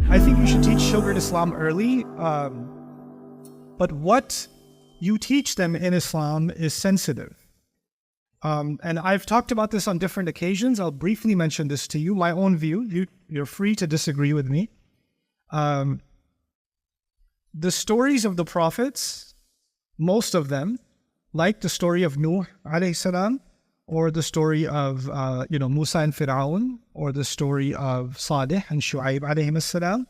I think you should teach children Islam early, but what you teach them in Islam is sensitive. And I've talked about this on different occasions. I'll briefly mention this to you, my own view. You're free to disagree with me. The stories of the prophets, most of them, like the story of Nuh alayhi salam, or the story of Musa and Fir'aun, or the story of Salih and Shu'aib alayhi salam,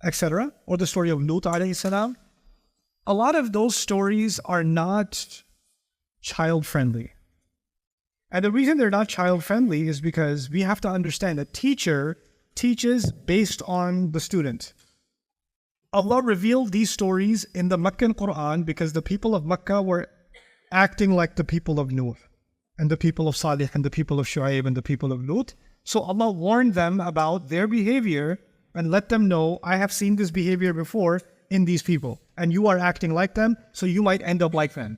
etc., or the story of Lut alayhi salam, a lot of those stories are not child-friendly. And the reason they're not child-friendly is because we have to understand a teacher teaches based on the student. Allah revealed these stories in the Meccan Quran because the people of Makkah were acting like the people of Nuh, and the people of Salih, and the people of Shu'aib, and the people of Lut. So Allah warned them about their behavior and let them know, I have seen this behavior before in these people, and you are acting like them, so you might end up like them.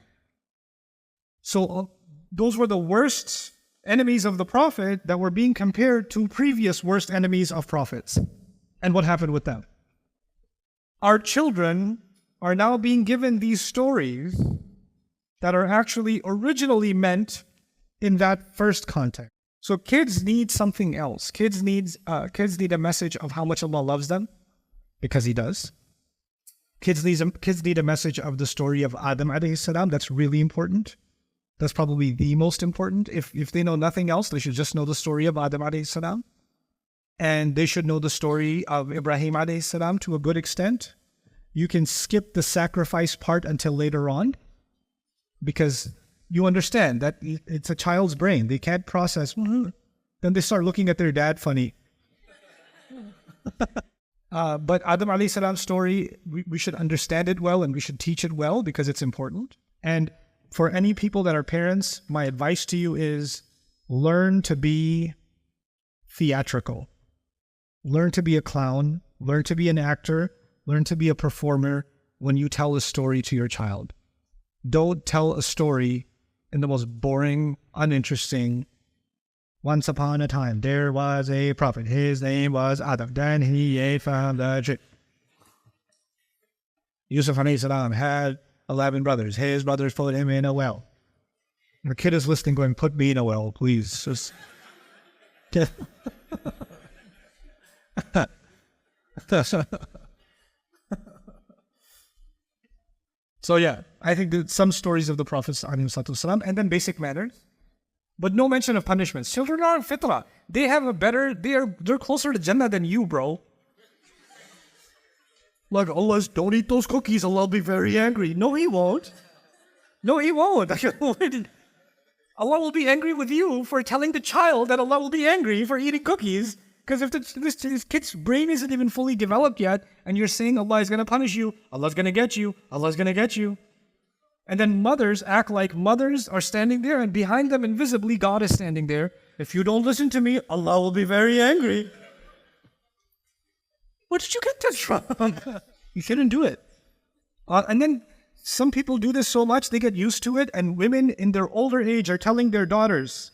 So those were the worst enemies of the Prophet that were being compared to previous worst enemies of prophets. And what happened with them? Our children are now being given these stories that are actually originally meant in that first context. So kids need something else. Kids need a message of how much Allah loves them, because He does. Kids need a message of the story of Adam alayhi salam. That's really important. That's probably the most important. If they know nothing else, they should just know the story of Adam alayhi salam. And they should know the story of Ibrahim alayhi salam to a good extent. You can skip the sacrifice part until later on, because you understand that it's a child's brain. They can't process. Then they start looking at their dad funny. But Adam alayhi salam's story, we should understand it well, and we should teach it well because it's important. And for any people that are parents, my advice to you is learn to be theatrical. Learn to be a clown. Learn to be an actor. Learn to be a performer when you tell a story to your child. Don't tell a story in the most boring, uninteresting, once upon a time, there was a prophet. His name was Adam. Then he ate from the tree. Yusuf alayhi salam had 11 brothers. His brothers put him in a well. The kid is listening going, put me in a well, please. Just... So yeah, I think that some stories of the Prophets ﷺ, and then basic manners, but no mention of punishments. Children are on fitrah. They have a better, they're closer to Jannah than you, bro. Like, Allah, don't eat those cookies, Allah will be very angry. No, He won't. No, He won't. Allah will be angry with you for telling the child that Allah will be angry for eating cookies. Because if this kid's brain isn't even fully developed yet, and you're saying Allah is going to punish you, Allah's going to get you, Allah's going to get you. And then mothers act like mothers are standing there, and behind them invisibly God is standing there. If you don't listen to me, Allah will be very angry. Where did you get this from? You shouldn't do it. And then some people do this so much, they get used to it, and women in their older age are telling their daughters,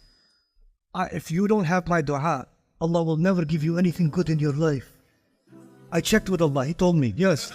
if you don't have my dua, Allah will never give you anything good in your life. I checked with Allah, He told me, yes.